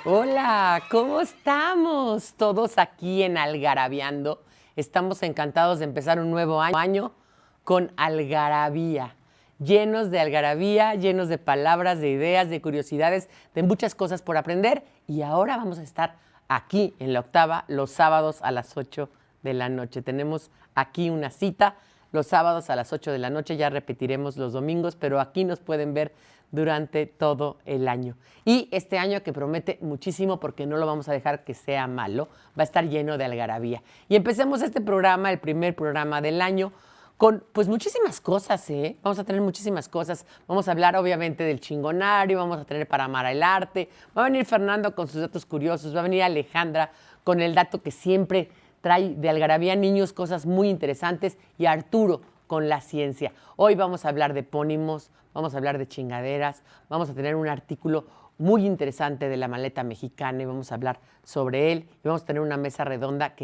Hola, ¿cómo estamos? Todos aquí en Algarabiando. Estamos encantados de empezar un nuevo año con algarabía. Llenos de algarabía, llenos de palabras, de ideas, de curiosidades, de muchas cosas por aprender. Y ahora vamos a estar aquí en La Octava los sábados a las 8 de la noche. Tenemos aquí una cita los sábados a las 8 de la noche. Ya repetiremos los domingos, pero aquí nos pueden ver durante todo el año. Y este año que promete muchísimo porque no lo vamos a dejar que sea malo, va a estar lleno de algarabía. Y empecemos este programa, el primer programa del año, con pues muchísimas cosas, ¿eh? Vamos a tener muchísimas cosas. Vamos a hablar obviamente del chingonario, vamos a tener para amar el arte, va a venir Fernando con sus datos curiosos, va a venir Alejandra con el dato que siempre trae de Algarabía Niños, cosas muy interesantes, y Arturo con la ciencia. Hoy vamos a hablar de epónimos, vamos a hablar de chingaderas, vamos a tener un artículo muy interesante de la maleta mexicana y vamos a hablar sobre él y vamos a tener una mesa redonda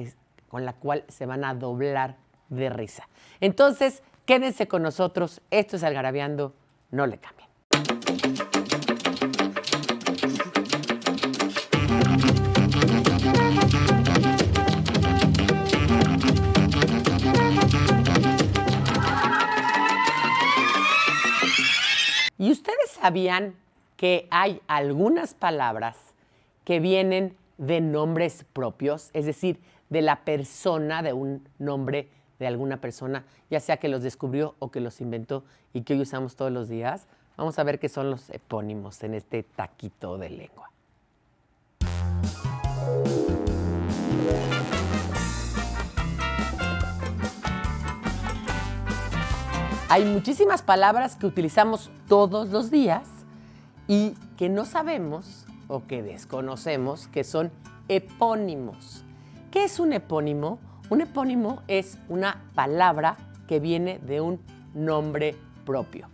con la cual se van a doblar de risa. Entonces, quédense con nosotros, esto es Algarabiando, no le cambien. ¿Y ustedes sabían que hay algunas palabras que vienen de nombres propios? Es decir, de la persona, de un nombre de alguna persona, ya sea que los descubrió o que los inventó y que hoy usamos todos los días. Vamos a ver qué son los epónimos en este taquito de lengua. Hay muchísimas palabras que utilizamos todos los días y que no sabemos o que desconocemos que son epónimos. ¿Qué es un epónimo? Un epónimo es una palabra que viene de un nombre propio.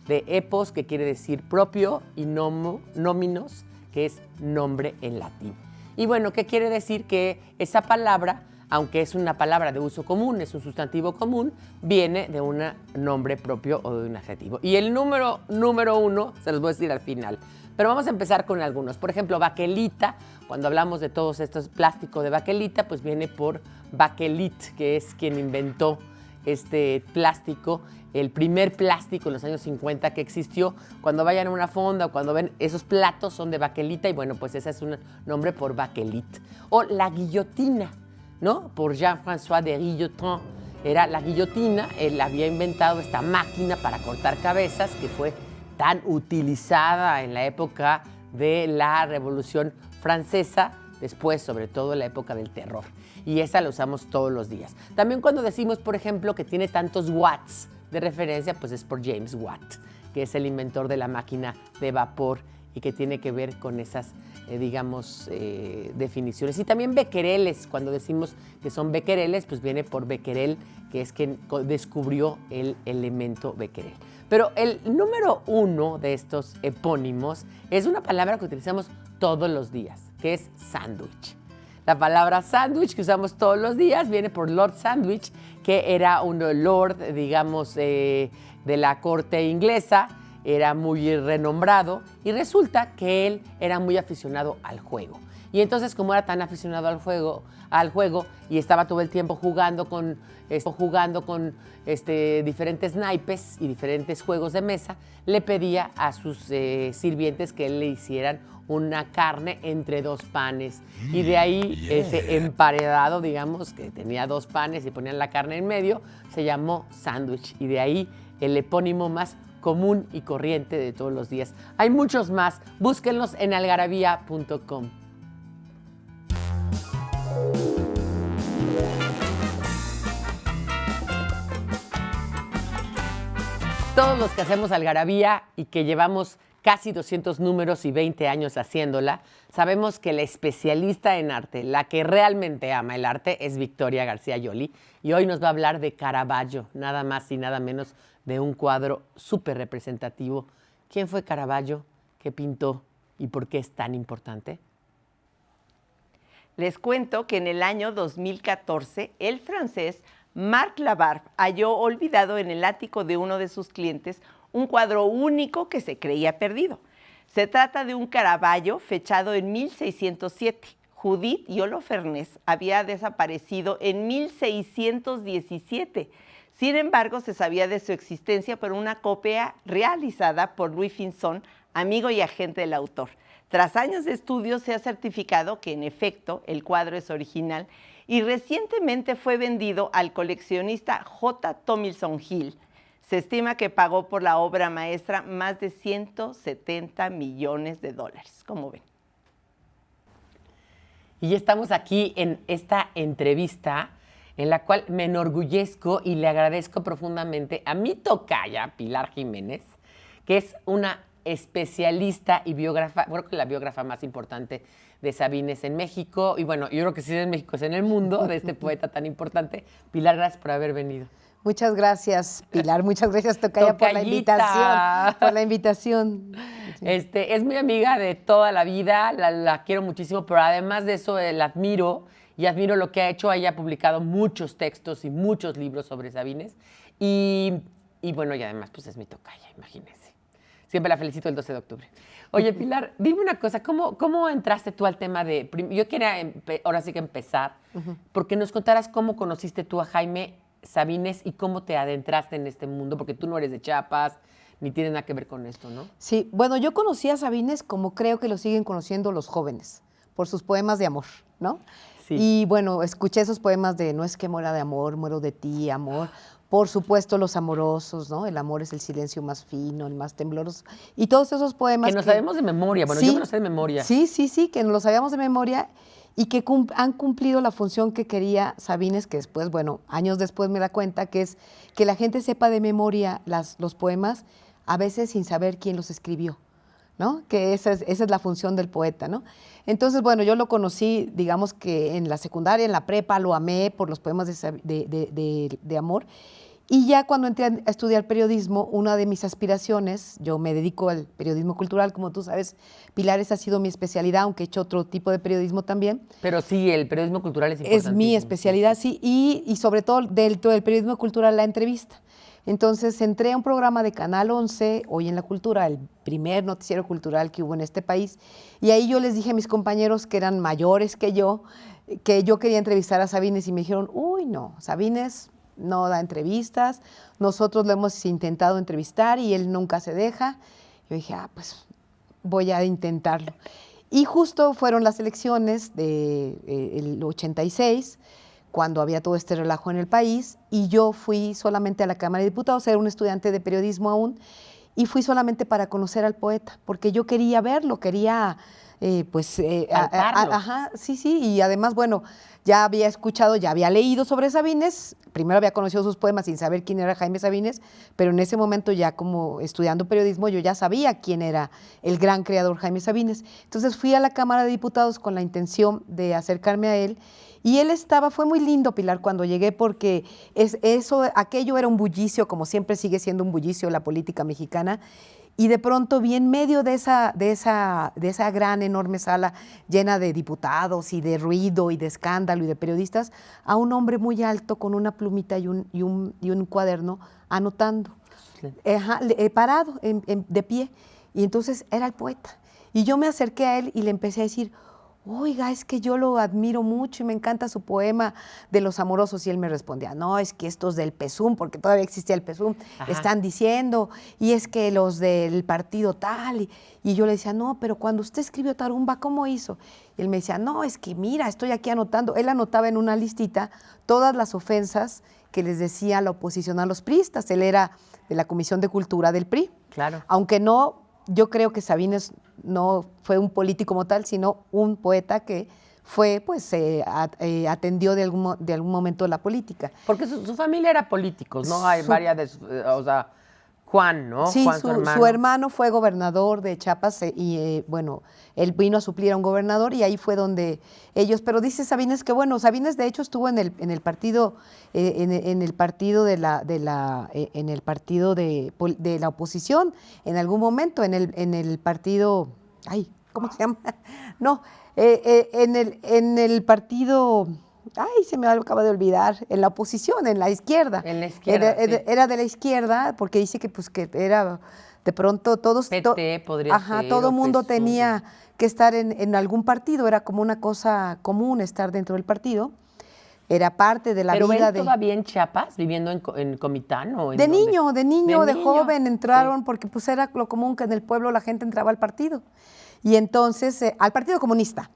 De epos, que quiere decir propio, y nóminos, que es nombre en latín. Y bueno, ¿qué quiere decir? Que esa palabra, aunque es una palabra de uso común, es un sustantivo común, viene de un nombre propio o de un adjetivo. Y el número uno se los voy a decir al final. Pero vamos a empezar con algunos. Por ejemplo, baquelita. Cuando hablamos de todos estos plásticos de baquelita, pues viene por Bakelit, que es quien inventó este plástico, el primer plástico en los años 50 que existió. Cuando vayan a una fonda o cuando ven esos platos son de baquelita y bueno, pues ese es un nombre por Bakelit. O la guillotina, ¿no? Por Jean-François de Guillotin. Era la guillotina, él había inventado esta máquina para cortar cabezas que fue tan utilizada en la época de la Revolución Francesa, después sobre todo en la época del terror. Y esa la usamos todos los días. También cuando decimos, por ejemplo, que tiene tantos watts de referencia, pues es por James Watt, que es el inventor de la máquina de vapor y que tiene que ver con esas, definiciones. Y también becquereles, cuando decimos que son becquereles, pues viene por Becquerel, que es quien descubrió el elemento becquerel. Pero el número uno de estos epónimos es una palabra que utilizamos todos los días, que es sándwich. La palabra sándwich que usamos todos los días viene por Lord Sandwich, que era un lord, de la corte inglesa, era muy renombrado y resulta que él era muy aficionado al juego. Y entonces, como era tan aficionado al juego y estaba todo el tiempo jugando con diferentes naipes y diferentes juegos de mesa, le pedía a sus sirvientes que le hicieran una carne entre dos panes. Y de ahí ese emparedado, que tenía dos panes y ponían la carne en medio, se llamó sándwich. Y de ahí el epónimo más común y corriente de todos los días. Hay muchos más. Búsquenlos en algarabía.com. Todos los que hacemos algarabía y que llevamos casi 200 números y 20 años haciéndola, sabemos que la especialista en arte, la que realmente ama el arte, es Victoria García Yoli. Y hoy nos va a hablar de Caravaggio, nada más y nada menos de un cuadro súper representativo. ¿Quién fue Caravaggio? ¿Qué pintó? ¿Y por qué es tan importante? Les cuento que en el año 2014, el francés Marc Labarre halló olvidado en el ático de uno de sus clientes un cuadro único que se creía perdido. Se trata de un Caravaggio fechado en 1607. Judith y Holofernes había desaparecido en 1617. Sin embargo, se sabía de su existencia por una copia realizada por Louis Pinson, amigo y agente del autor. Tras años de estudio, se ha certificado que, en efecto, el cuadro es original y recientemente fue vendido al coleccionista J. Tomlinson Hill. Se estima que pagó por la obra maestra más de 170 millones de dólares. ¿Cómo ven? Y ya estamos aquí en esta entrevista en la cual me enorgullezco y le agradezco profundamente a mi tocaya, Pilar Jiménez, que es una especialista y biógrafa, creo que la biógrafa más importante de Sabines en México. Y bueno, yo creo que si es en México, es en el mundo, de este poeta tan importante. Pilar, gracias por haber venido. Muchas gracias, Pilar. Muchas gracias, tocaya, por la invitación. Por la invitación. Sí. Es muy amiga de toda la vida, la quiero muchísimo, pero además de eso la admiro y admiro lo que ha hecho. Ella ha publicado muchos textos y muchos libros sobre Sabines. Y bueno, y además pues es mi tocaya, imagínense. Siempre la felicito el 12 de octubre. Oye, Pilar, dime una cosa, ¿cómo entraste tú al tema de... Yo quería ahora sí que empezar, porque nos contaras cómo conociste tú a Jaime Sabines y cómo te adentraste en este mundo, porque tú no eres de Chiapas, ni tienes nada que ver con esto, ¿no? Sí, bueno, yo conocí a Sabines como creo que lo siguen conociendo los jóvenes, por sus poemas de amor, ¿no? Sí. Y bueno, escuché esos poemas de no es que muera de amor, muero de ti, amor. Por supuesto, los amorosos, ¿no? El amor es el silencio más fino, el más tembloroso. Y todos esos poemas que nos sabemos de memoria. Bueno, sí, yo me los sé de memoria. Sí, que nos los sabíamos de memoria y que han cumplido la función que quería Sabines, que después, bueno, años después me da cuenta, que es que la gente sepa de memoria los poemas, a veces sin saber quién los escribió, ¿no? Que esa es la función del poeta, ¿no? Entonces, bueno, yo lo conocí, digamos que en la secundaria, en la prepa, lo amé por los poemas de amor. Y ya cuando entré a estudiar periodismo, una de mis aspiraciones, yo me dedico al periodismo cultural, como tú sabes, Pilar, esa ha sido mi especialidad, aunque he hecho otro tipo de periodismo también. Pero sí, el periodismo cultural es importante. Es mi especialidad, sí, y sobre todo dentro del periodismo cultural, la entrevista. Entonces entré a un programa de Canal 11, Hoy en la Cultura, el primer noticiero cultural que hubo en este país, y ahí yo les dije a mis compañeros que eran mayores que yo quería entrevistar a Sabines, y me dijeron, uy, no, Sabines no da entrevistas, nosotros lo hemos intentado entrevistar y él nunca se deja. Yo dije, pues voy a intentarlo. Y justo fueron las elecciones del 86, cuando había todo este relajo en el país, y yo fui solamente a la Cámara de Diputados, era un estudiante de periodismo aún, y fui solamente para conocer al poeta, porque yo quería verlo, quería... sí, y además, bueno, ya había escuchado, ya había leído sobre Sabines, primero había conocido sus poemas sin saber quién era Jaime Sabines, pero en ese momento ya como estudiando periodismo yo ya sabía quién era el gran creador Jaime Sabines. Entonces fui a la Cámara de Diputados con la intención de acercarme a él, y él fue muy lindo, Pilar, cuando llegué, porque aquello era un bullicio, como siempre sigue siendo un bullicio la política mexicana. Y de pronto vi en medio de esa gran, enorme sala llena de diputados y de ruido y de escándalo y de periodistas, a un hombre muy alto con una plumita y un cuaderno anotando, parado, de pie. Y entonces era el poeta. Y yo me acerqué a él y le empecé a decir, oiga, es que yo lo admiro mucho y me encanta su poema de los amorosos. Y él me respondía, no, es que estos del PESUM, porque todavía existía el PESUM, están diciendo, y es que los del partido tal. Y yo le decía, no, pero cuando usted escribió Tarumba, ¿cómo hizo? Y él me decía, no, es que mira, estoy aquí anotando. Él anotaba en una listita todas las ofensas que les decía la oposición a los priistas. Él era de la Comisión de Cultura del PRI. Claro. Aunque no... Yo creo que Sabines no fue un político como tal, sino un poeta que fue, atendió de algún momento la política. Porque su familia era políticos, ¿no? Hay varias, Juan, ¿no? Sí, Juan, su hermano fue gobernador de Chiapas y él vino a suplir a un gobernador y ahí fue donde ellos, pero dice Sabines que bueno, Sabines de hecho estuvo en el partido de la oposición en algún momento, en el partido, ¿cómo se llama? No, en el partido... se me acaba de olvidar, en la oposición, en la izquierda. En la izquierda, era de la izquierda, porque dice que era De pronto todos... PT podría ser, todo o mundo PSUV. tenía que estar en algún partido, era como una cosa común estar dentro del partido. Era parte de la ¿Pero vida él de... todavía en Chiapas, viviendo en Comitán o en De dónde? niño, de niño, joven entraron, sí. porque pues era lo común que en el pueblo la gente entraba al partido. Y entonces, al Partido Comunista.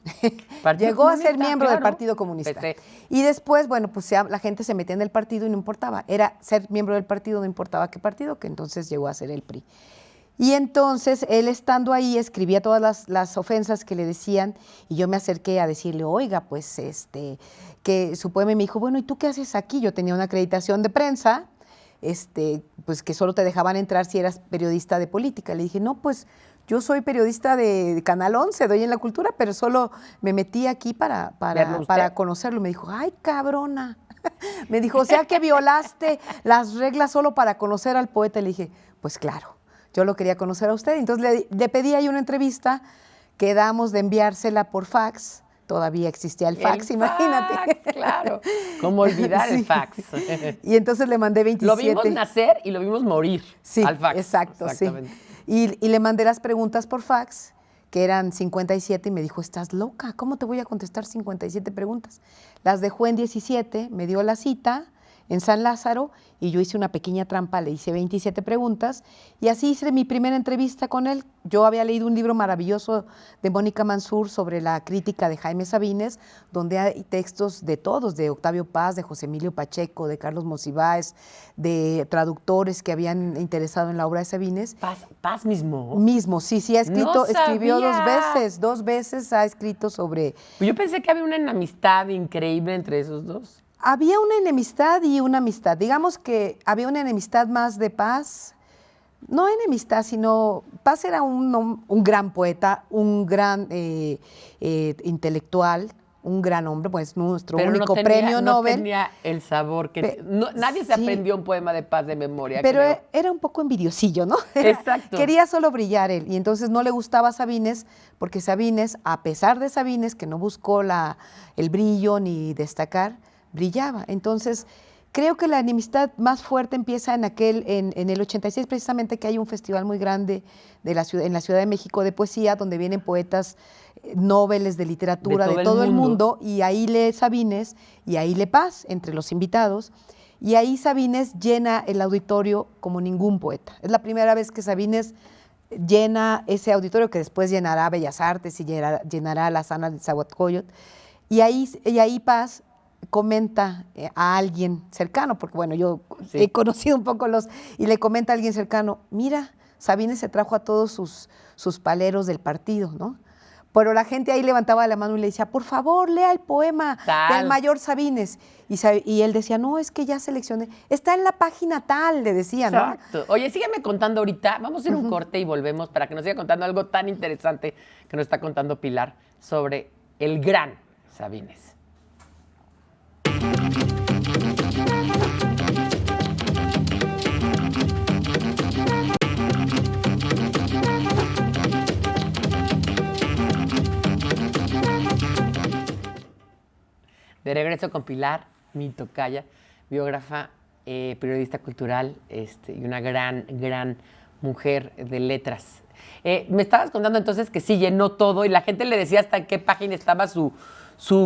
Partido Llegó a ser Comunista, miembro del claro. Partido Comunista. PC. Y después, bueno, pues la gente se metía en el partido y no importaba. Era ser miembro del partido, no importaba qué partido, que entonces llegó a ser el PRI. Y entonces, él estando ahí, escribía todas las ofensas que le decían, y yo me acerqué a decirle, oiga, pues, que su poema, y me dijo, bueno, ¿y tú qué haces aquí? Yo tenía una acreditación de prensa, pues que solo te dejaban entrar si eras periodista de política. Le dije, no, pues, yo soy periodista de Canal 11, doy en la cultura, pero solo me metí aquí para conocerlo. Me dijo, ay, cabrona. Me dijo, o sea que violaste las reglas solo para conocer al poeta. Le dije, pues claro, yo lo quería conocer a usted. Entonces le pedí ahí una entrevista, quedamos de enviársela por fax. Todavía existía el fax, imagínate. Fax, claro. ¿Cómo olvidar el fax? Y entonces le mandé 27. Lo vimos nacer y lo vimos morir al fax. Exacto, exactamente. sí. Y le mandé las preguntas por fax, que eran 57, y me dijo, estás loca, ¿cómo te voy a contestar 57 preguntas? Las dejó en 17, me dio la cita en San Lázaro, y yo hice una pequeña trampa, le hice 27 preguntas, y así hice mi primera entrevista con él. Yo había leído un libro maravilloso de Mónica Mansur sobre la crítica de Jaime Sabines, donde hay textos de todos, de Octavio Paz, de José Emilio Pacheco, de Carlos Monsiváis, de traductores que habían interesado en la obra de Sabines. ¿Paz mismo? Mismo, sí, ha escrito, escribió sabía. dos veces ha escrito sobre... Yo pensé que había una enemistad increíble entre esos dos. Había una enemistad y una amistad. Digamos que había una enemistad más de Paz. No enemistad, sino Paz era un gran poeta, un gran intelectual, un gran hombre, pues nuestro único premio Nobel. No tenía el sabor que... nadie se aprendió un poema de Paz de memoria, pero creo. Era un poco envidiosillo, ¿no? Exacto. Quería solo brillar él, y entonces no le gustaba Sabines, porque Sabines, a pesar de Sabines, que no buscó el brillo ni destacar, brillaba. Entonces, creo que la enemistad más fuerte empieza en el 86, precisamente, que hay un festival muy grande en la Ciudad de México de poesía, donde vienen poetas nobeles de literatura de todo el mundo, y ahí lee Sabines, y ahí lee Paz, entre los invitados, y ahí Sabines llena el auditorio como ningún poeta. Es la primera vez que Sabines llena ese auditorio, que después llenará Bellas Artes y llenará la Sala de Nezahualcóyotl, y ahí Paz comenta a alguien cercano, porque bueno, yo he conocido un poco y le comenta a alguien cercano, mira, Sabines se trajo a todos sus paleros del partido, ¿no? Pero la gente ahí levantaba la mano y le decía, por favor, lea el poema del mayor Sabines. Y él decía, no, es que ya seleccioné, está en la página tal, le decía, ¿no? Exacto. Oye, sígueme contando ahorita, vamos a ir a un corte y volvemos para que nos siga contando algo tan interesante que nos está contando Pilar sobre el gran Sabines. De regreso con Pilar, mi tocaya, biógrafa, periodista cultural y una gran mujer de letras. Me estabas contando entonces que sí llenó todo y la gente le decía hasta en qué página estaba su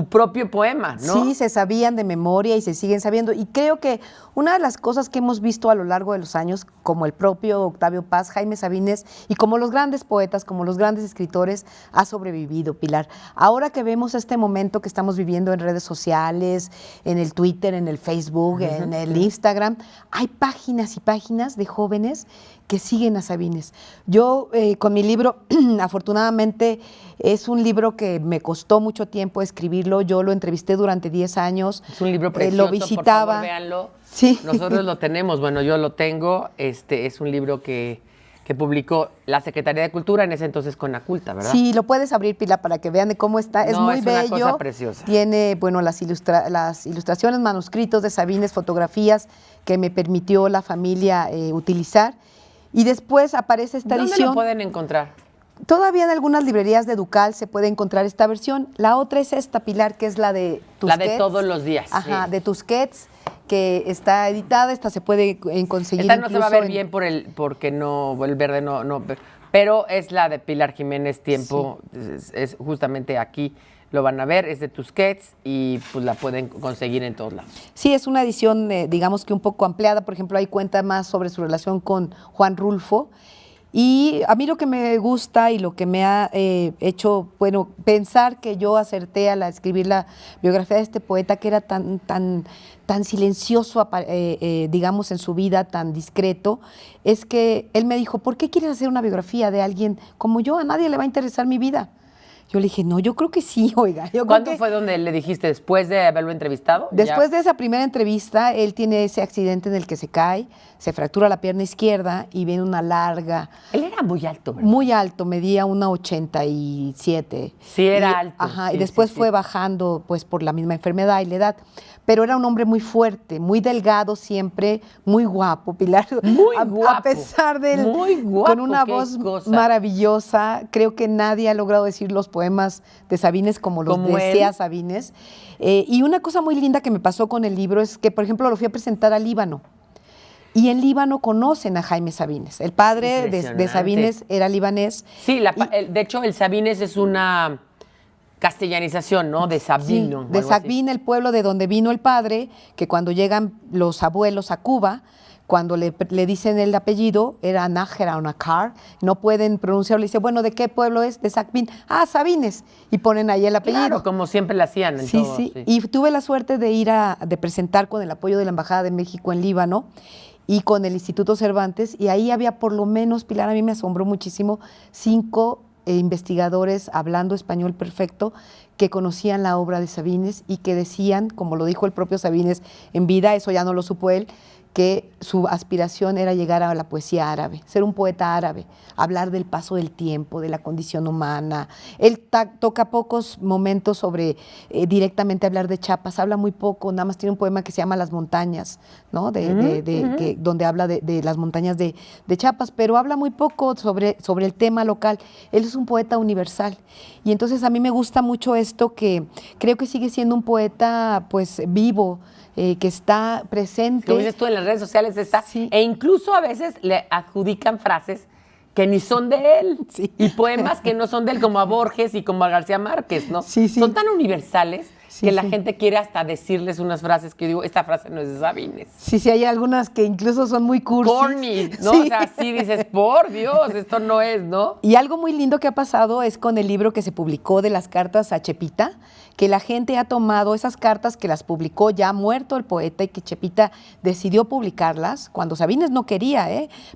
propio poema, ¿no? Sí, se sabían de memoria y se siguen sabiendo. Y creo que una de las cosas que hemos visto a lo largo de los años, como el propio Octavio Paz, Jaime Sabines, y como los grandes poetas, como los grandes escritores, ha sobrevivido, Pilar. Ahora que vemos este momento que estamos viviendo en redes sociales, en el Twitter, en el Facebook, en el Instagram, hay páginas y páginas de jóvenes que siguen a Sabines. Yo, con mi libro, afortunadamente, es un libro que me costó mucho tiempo escribirlo. Yo lo entrevisté durante 10 años. Es un libro precioso, lo visitaba. Por favor, véanlo. Sí. Nosotros lo tenemos, bueno, yo lo tengo. Es un libro que publicó la Secretaría de Cultura, en ese entonces Conaculta, ¿verdad? Sí, lo puedes abrir, Pilar, para que vean de cómo está. Es muy bello. Es una cosa preciosa. Tiene, bueno, las ilustraciones, manuscritos de Sabines, fotografías que me permitió la familia utilizar. Y después aparece esta edición. ¿Dónde lo pueden encontrar? Todavía en algunas librerías de Ducal se puede encontrar esta versión. La otra es esta, Pilar, que es la de Tusquets. La de todos los días. Ajá, sí. de Tusquets, que está editada, esta se puede conseguir Esta no se va a ver en- bien porque no, el verde no, pero es la de Pilar Jiménez Tiempo, es justamente aquí lo van a ver, es de Tusquets y pues la pueden conseguir en todos lados. Sí, es una edición, digamos que un poco ampliada. Por ejemplo, ahí cuenta más sobre su relación con Juan Rulfo. Y a mí lo que me gusta y lo que me ha hecho, bueno, pensar que yo acerté al escribir la biografía de este poeta que era tan silencioso, digamos, en su vida, tan discreto, es que él me dijo, ¿por qué quieres hacer una biografía de alguien como yo? A nadie le va a interesar mi vida. Yo le dije, no, yo creo que sí, oiga. Yo creo ¿Cuándo que fue donde le dijiste, después de haberlo entrevistado? después de esa primera entrevista, él tiene ese accidente en el que se cae, se fractura la pierna izquierda y viene una larga. Él era muy alto, ¿verdad? Muy alto, medía 1,87. Sí, era Y- alto. Ajá, Sí, y después sí, fue sí. bajando pues por la misma enfermedad y la edad. Pero era un hombre muy fuerte, muy delgado siempre, muy guapo, Pilar. Muy A guapo, pesar de él, muy guapo, con una qué voz cosa. maravillosa. Creo que nadie ha logrado decir los poemas de Sabines como los Como decía él. Sabines. Y una cosa muy linda que me pasó con el libro es que, por ejemplo, lo fui a presentar al Líbano. Y en Líbano conocen a Jaime Sabines. El padre de Impresionante. Sabines era libanés. Sí, de hecho el Sabines es una castellanización, ¿no? De Sabino. Sí, o de algo así. Sabine, el pueblo de donde vino el padre, que cuando llegan los abuelos a Cuba, cuando le dicen el apellido, era Nájera o Nácar, no pueden pronunciarlo, le dice, bueno, ¿de qué pueblo es? De Sabine. Ah, Sabines. Y ponen ahí el apellido. Claro, como siempre lo hacían en Sí, todo, sí. Y tuve la suerte de ir de presentar con el apoyo de la Embajada de México en Líbano y con el Instituto Cervantes, y ahí había por lo menos, Pilar, a mí me asombró muchísimo, 5 investigadores hablando español perfecto que conocían la obra de Sabines y que decían, como lo dijo el propio Sabines en vida, eso ya no lo supo él, que su aspiración era llegar a la poesía árabe, ser un poeta árabe, hablar del paso del tiempo, de la condición humana. Él toca pocos momentos sobre directamente hablar de Chiapas, habla muy poco, nada más tiene un poema que se llama Las montañas, ¿no? Donde habla de las montañas de Chiapas, pero habla muy poco sobre el tema local. Él es un poeta universal. Y entonces a mí me gusta mucho esto, que creo que sigue siendo un poeta pues vivo, que está presente. Como dices tú, en las redes sociales está. Sí. E incluso a veces le adjudican frases que ni son de él. Sí. Y poemas que no son de él, como a Borges y como a García Márquez, ¿no? Sí, sí. Son tan universales Sí, que la sí. gente quiere hasta decirles unas frases que yo digo, esta frase no es de Sabines. Sí, sí, hay algunas que incluso son muy cursis. Corny, ¿no? Sí. O sea, sí dices, por Dios, esto no es, ¿no? Y algo muy lindo que ha pasado es con el libro que se publicó de las cartas a Chepita, que la gente ha tomado esas cartas que las publicó ya muerto el poeta y que Chepita decidió publicarlas, cuando Sabines no quería,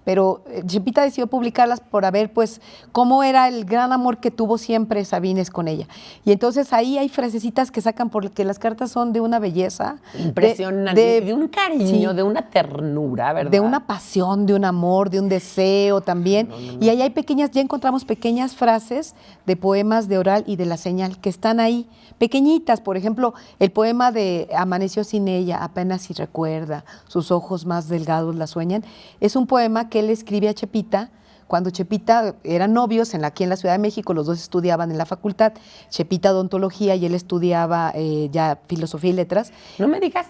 pero Chepita decidió publicarlas por ver pues cómo era el gran amor que tuvo siempre Sabines con ella. Y entonces ahí hay frasecitas que sacan porque las cartas son de una belleza. Impresionante. De un cariño, sí, de una ternura, ¿verdad? de una pasión, de un amor, de un deseo también. Y ahí hay pequeñas, ya encontramos pequeñas frases de poemas de Oral y de La Señal que están ahí, pequeñitas. Por ejemplo, el poema de Amaneció sin ella, apenas si recuerda, sus ojos más delgados la sueñan. Es un poema que él escribe a Chepita cuando Chepita eran novios aquí en la Ciudad de México, los dos estudiaban en la facultad, Chepita odontología y él estudiaba ya filosofía y letras. No me digas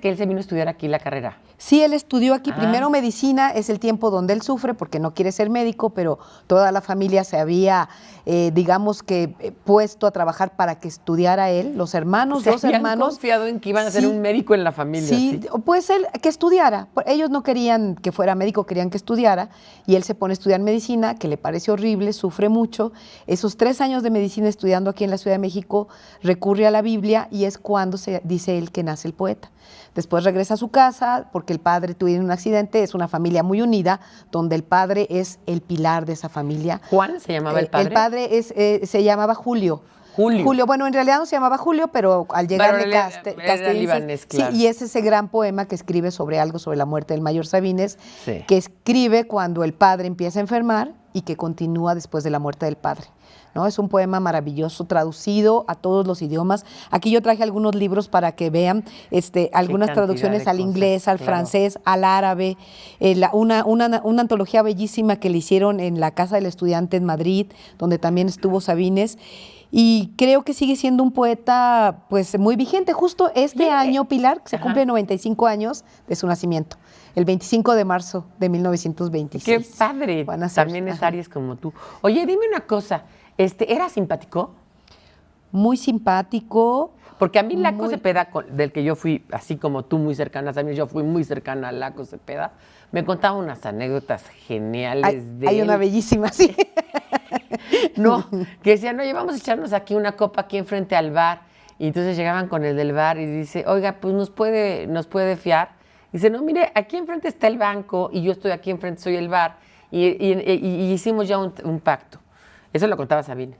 que él se vino a estudiar aquí la carrera. Sí, él estudió aquí Ah. primero medicina, es el tiempo donde él sufre porque no quiere ser médico, pero toda la familia se había, digamos que, puesto a trabajar para que estudiara él, los hermanos, Se dos habían hermanos. confiado en que iban a ser Sí. un médico en la familia. Sí, pues él que estudiara. Ellos no querían que fuera médico, querían que estudiara y él se pone a estudiar medicina, que le parece horrible, sufre mucho. Esos 3 años de medicina estudiando aquí en la Ciudad de México recurre a la Biblia y es cuando se dice él que nace el poeta. Después regresa a su casa porque el padre tuvo un accidente, es una familia muy unida, donde el padre es el pilar de esa familia. ¿Juan se llamaba el padre? El padre se llamaba Julio. Julio. Bueno, en realidad no se llamaba Julio, pero al llegarle Pero era libanés, claro. Sí, y es ese gran poema que escribe sobre la muerte del mayor Sabines, Sí. que escribe cuando el padre empieza a enfermar y que continúa después de la muerte del padre, ¿no? Es un poema maravilloso, traducido a todos los idiomas. Aquí yo traje algunos libros para que vean algunas cantidad traducciones de al inglés, cosas, al claro. francés, al árabe, una antología bellísima que le hicieron en la Casa del Estudiante en Madrid, donde también estuvo Sabines. Y creo que sigue siendo un poeta pues muy vigente. Justo este año, Pilar, se cumple 95 años de su nacimiento, el 25 de marzo de 1926. ¡Qué padre! Van a ser, También es Aries como tú. Oye, dime una cosa, ¿era simpático? Muy simpático. Porque a mí Laco Cepeda, del que yo fui, así como tú, muy cercana a mí, yo fui muy cercana a Laco Cepeda, me contaba unas anécdotas geniales de Hay él. una bellísima, sí. No, que decían, oye, vamos a echarnos aquí una copa aquí enfrente al bar. Y entonces llegaban con el del bar y dice, oiga, pues nos puede fiar. Dice, no, mire, aquí enfrente está el banco y yo estoy aquí enfrente, soy el bar. Y hicimos ya un pacto. Eso lo contaba Sabine.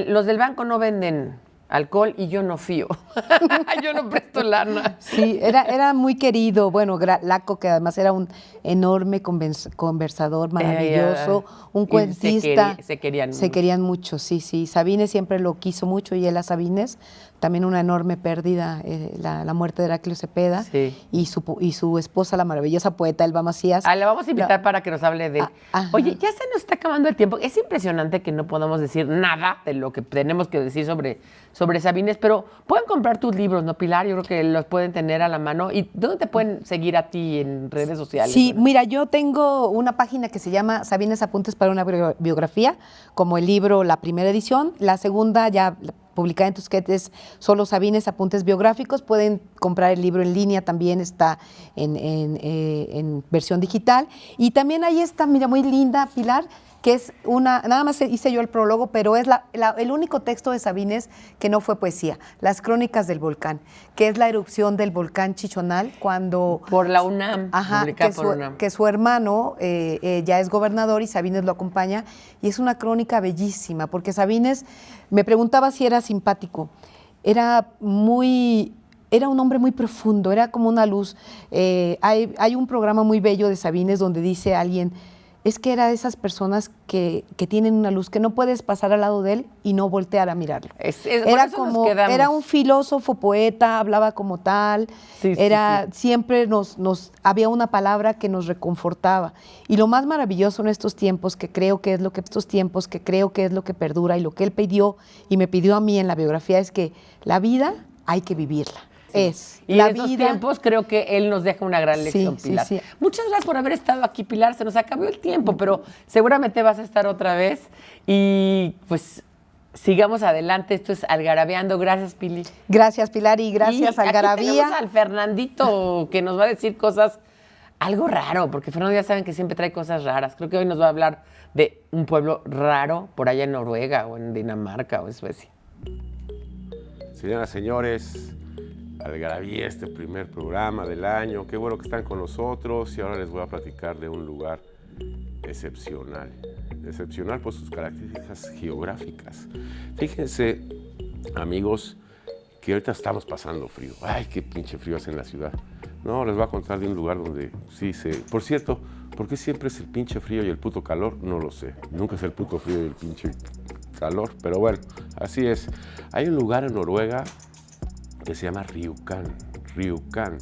Los del banco no venden alcohol y yo no fío. Yo no presto lana. Sí, era muy querido. Bueno, Laco, que además era un enorme conversador maravilloso, un cuentista. Se querían mucho. Se querían mucho, sí, sí. Sabines siempre lo quiso mucho y él a Sabines. También una enorme pérdida, la muerte de Heraclio Cepeda. Sí. Y su esposa, la maravillosa poeta Elba Macías. La vamos a invitar para que nos hable de él. Oye, ya se nos está acabando el tiempo. Es impresionante que no podamos decir nada de lo que tenemos que decir sobre Sabines, pero pueden comprar tus libros, ¿no, Pilar? Yo creo que los pueden tener a la mano. ¿Y dónde te pueden seguir a ti en redes sociales? Sí, ¿verdad? mira, yo tengo una página que se llama Sabines Apuntes para una biografía, como el libro, la primera edición. La segunda ya publicada en Tusquets es solo Sabines Apuntes Biográficos. Pueden comprar el libro en línea, también está en versión digital. Y también ahí está, mira, muy linda, Pilar, que es nada más hice yo el prólogo, pero es el único texto de Sabines que no fue poesía, Las Crónicas del Volcán, que es la erupción del volcán Chichonal cuando... Por la UNAM, publicada por UNAM. Que su hermano ya es gobernador y Sabines lo acompaña, y es una crónica bellísima, porque Sabines, me preguntaba si era simpático, era un hombre muy profundo, era como una luz. Hay un programa muy bello de Sabines donde dice alguien, es que era de esas personas que tienen una luz, que no puedes pasar al lado de él y no voltear a mirarlo. Era un filósofo, poeta, hablaba como tal, siempre había una palabra que nos reconfortaba. Y lo más maravilloso en estos tiempos, que creo que es lo que perdura y lo que él pidió y me pidió a mí en la biografía, es que la vida hay que vivirla. Y en estos tiempos creo que él nos deja una gran lección, Pilar. Sí. Muchas gracias por haber estado aquí, Pilar. Se nos acabó el tiempo, pero seguramente vas a estar otra vez. Y pues sigamos adelante. Esto es Algarabeando. Gracias, Pili. Gracias, Pilar, y gracias, Algarabía. Aquí tenemos al Fernandito, que nos va a decir cosas, algo raro, porque Fernando ya saben que siempre trae cosas raras. Creo que hoy nos va a hablar de un pueblo raro por allá en Noruega o en Dinamarca o en Suecia. Señoras, señores, Algarabía, este primer programa del año. Qué bueno que están con nosotros y ahora les voy a platicar de un lugar excepcional. Excepcional por sus características geográficas. Fíjense, amigos, que ahorita estamos pasando frío. Ay, qué pinche frío hace en la ciudad. No, les voy a contar de un lugar donde sí se... Por cierto, ¿por qué siempre es el pinche frío y el puto calor? No lo sé. Nunca es el puto frío y el pinche calor, pero bueno, así es. Hay un lugar en Noruega que se llama Rjukan.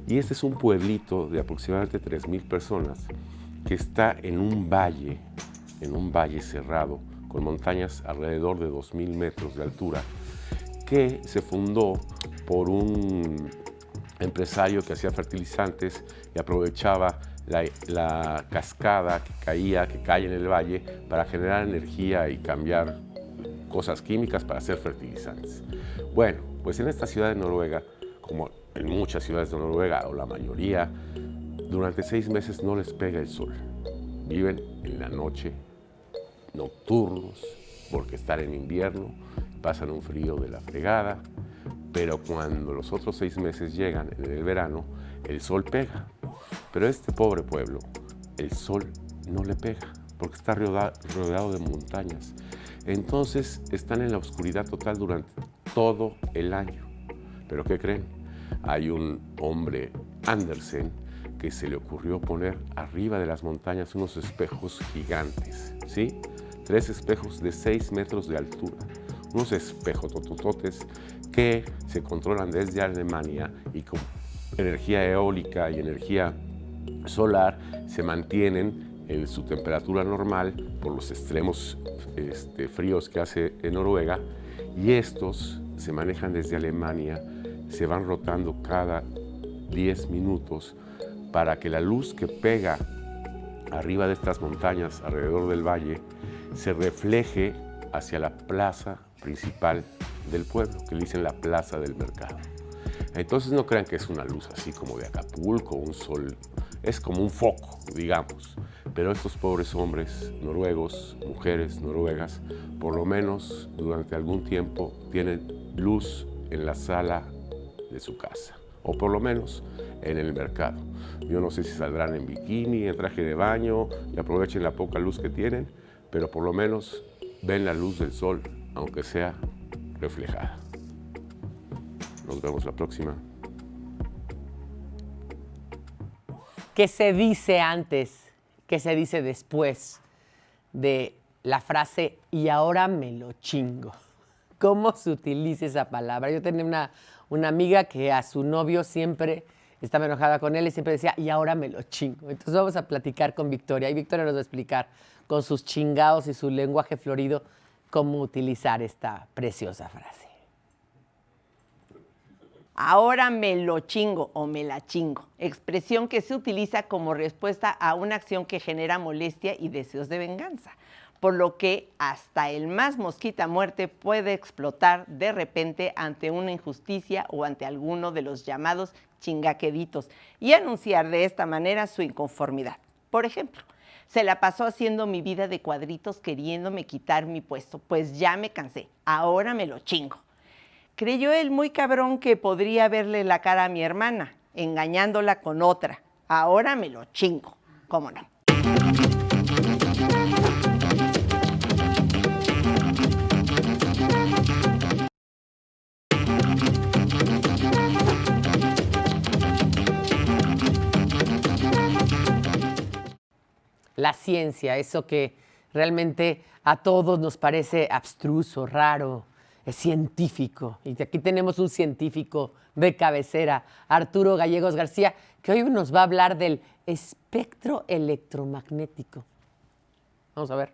Y este es un pueblito de aproximadamente 3,000 personas que está en un valle cerrado, con montañas alrededor de 2,000 metros de altura, que se fundó por un empresario que hacía fertilizantes y aprovechaba la cascada que cae en el valle para generar energía y cambiar cosas químicas para hacer fertilizantes. Bueno, pues en esta ciudad de Noruega, como en muchas ciudades de Noruega, o la mayoría, durante 6 meses no les pega el sol. Viven en la noche, nocturnos, porque están en invierno, pasan un frío de la fregada, pero cuando los otros 6 meses llegan, en el verano, el sol pega. Pero a este pobre pueblo, el sol no le pega, porque está rodeado de montañas. Entonces están en la oscuridad total durante todo el año. ¿Pero qué creen? Hay un hombre, Andersen, que se le ocurrió poner arriba de las montañas unos espejos gigantes, ¿sí? 3 espejos de 6 metros de altura. Unos espejos totototes que se controlan desde Alemania y con energía eólica y energía solar se mantienen en su temperatura normal por los extremos fríos que hace en Noruega, y estos se manejan desde Alemania, se van rotando cada 10 minutos para que la luz que pega arriba de estas montañas alrededor del valle se refleje hacia la plaza principal del pueblo, que le dicen la plaza del mercado. Entonces no crean que es una luz así como de Acapulco, un sol, es como un foco, digamos. Pero estos pobres hombres noruegos, mujeres noruegas, por lo menos durante algún tiempo tienen luz en la sala de su casa, o por lo menos en el mercado. Yo no sé si saldrán en bikini, en traje de baño y aprovechen la poca luz que tienen, pero por lo menos ven la luz del sol, aunque sea reflejada. Nos vemos la próxima. ¿Qué se dice antes? ¿Qué se dice después de la frase "y ahora me lo chingo"? ¿Cómo se utiliza esa palabra? Yo tenía una amiga que a su novio siempre estaba enojada con él y siempre decía "y ahora me lo chingo". Entonces vamos a platicar con Victoria y Victoria nos va a explicar con sus chingados y su lenguaje florido cómo utilizar esta preciosa frase. Ahora me lo chingo o me la chingo, expresión que se utiliza como respuesta a una acción que genera molestia y deseos de venganza, por lo que hasta el más mosquita muerte puede explotar de repente ante una injusticia o ante alguno de los llamados chingaqueditos y anunciar de esta manera su inconformidad. Por ejemplo, se la pasó haciendo mi vida de cuadritos queriéndome quitar mi puesto, pues ya me cansé, ahora me lo chingo. Creyó él muy cabrón que podría verle la cara a mi hermana, engañándola con otra. Ahora me lo chingo. ¿Cómo no? La ciencia, eso que realmente a todos nos parece abstruso, raro, es científico. Y aquí tenemos un científico de cabecera, Arturo Gallegos García, que hoy nos va a hablar del espectro electromagnético. Vamos a ver.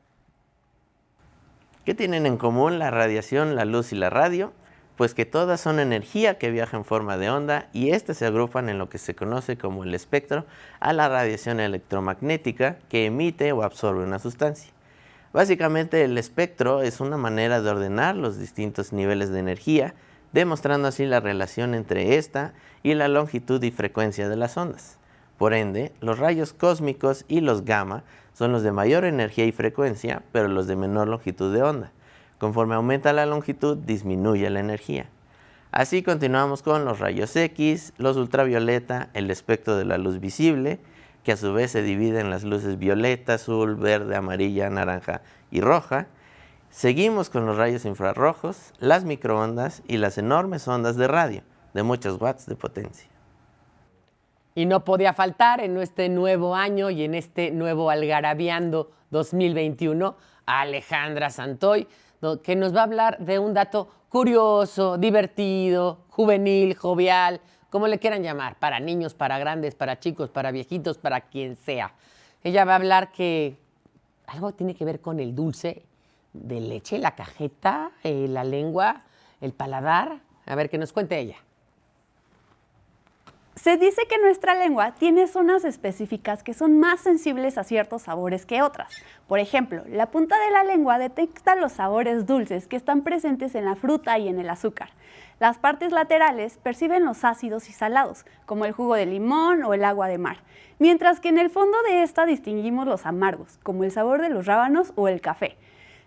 ¿Qué tienen en común la radiación, la luz y la radio? Pues que todas son energía que viaja en forma de onda y estas se agrupan en lo que se conoce como el espectro a la radiación electromagnética que emite o absorbe una sustancia. Básicamente el espectro es una manera de ordenar los distintos niveles de energía, demostrando así la relación entre esta y la longitud y frecuencia de las ondas. Por ende, los rayos cósmicos y los gamma son los de mayor energía y frecuencia, pero los de menor longitud de onda. Conforme aumenta la longitud, disminuye la energía. Así continuamos con los rayos X, los ultravioleta, el espectro de la luz visible, que a su vez se divide en las luces violeta, azul, verde, amarilla, naranja y roja. Seguimos con los rayos infrarrojos, las microondas y las enormes ondas de radio, de muchos watts de potencia. Y no podía faltar en este nuevo año y en este nuevo Algarabiando 2021 a Alejandra Santoy, que nos va a hablar de un dato curioso, divertido, juvenil, jovial, como le quieran llamar, para niños, para grandes, para chicos, para viejitos, para quien sea. Ella va a hablar que algo tiene que ver con el dulce de leche, la cajeta, la lengua, el paladar. A ver, que nos cuente ella. Se dice que nuestra lengua tiene zonas específicas que son más sensibles a ciertos sabores que otras. Por ejemplo, la punta de la lengua detecta los sabores dulces que están presentes en la fruta y en el azúcar. Las partes laterales perciben los ácidos y salados, como el jugo de limón o el agua de mar, mientras que en el fondo de esta distinguimos los amargos, como el sabor de los rábanos o el café.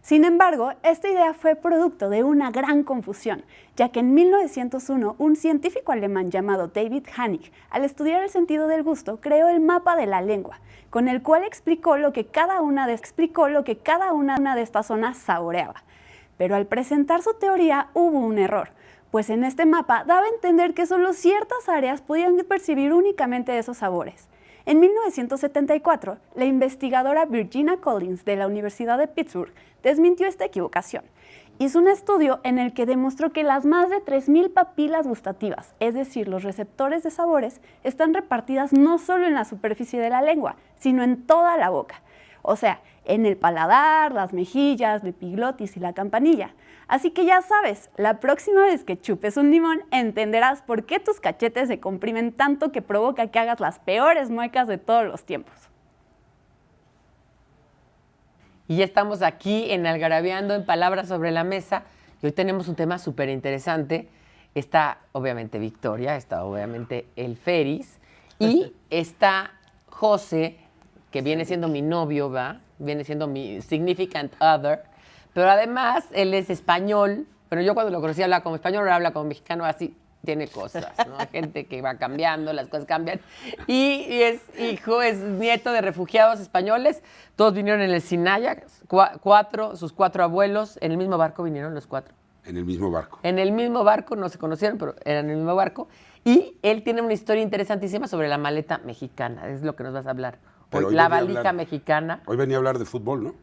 Sin embargo, esta idea fue producto de una gran confusión, ya que en 1901 un científico alemán llamado David Hannig, al estudiar el sentido del gusto, creó el mapa de la lengua, con el cual explicó lo que cada una de estas zonas saboreaba. Pero al presentar su teoría hubo un error, pues en este mapa daba a entender que solo ciertas áreas podían percibir únicamente esos sabores. En 1974, la investigadora Virginia Collins de la Universidad de Pittsburgh desmintió esta equivocación. Hizo un estudio en el que demostró que las más de 3.000 papilas gustativas, es decir, los receptores de sabores, están repartidas no solo en la superficie de la lengua, sino en toda la boca. o sea, en el paladar, las mejillas, la epiglotis y la campanilla. Así que ya sabes, la próxima vez que chupes un limón entenderás por qué tus cachetes se comprimen tanto que provoca que hagas las peores muecas de todos los tiempos. Y ya estamos aquí en Algarabeando en Palabras sobre la Mesa y hoy tenemos un tema súper interesante. Está obviamente Victoria, está obviamente el Feris y está José, que viene siendo mi novio, ¿va? Viene siendo mi significant other, pero además él es español. Bueno, yo cuando lo conocí hablaba como español, ahora habla como mexicano, así tiene cosas, ¿no? Hay gente que va cambiando, las cosas cambian. Y es nieto de refugiados españoles. Todos vinieron en el Sinaya, sus cuatro abuelos, en el mismo barco vinieron los cuatro. En el mismo barco. En el mismo barco, no se conocieron, pero eran en el mismo barco. Y él tiene una historia interesantísima sobre la maleta mexicana, es lo que nos vas a hablar. Pero La valija mexicana. Hoy venía a hablar de fútbol, ¿no?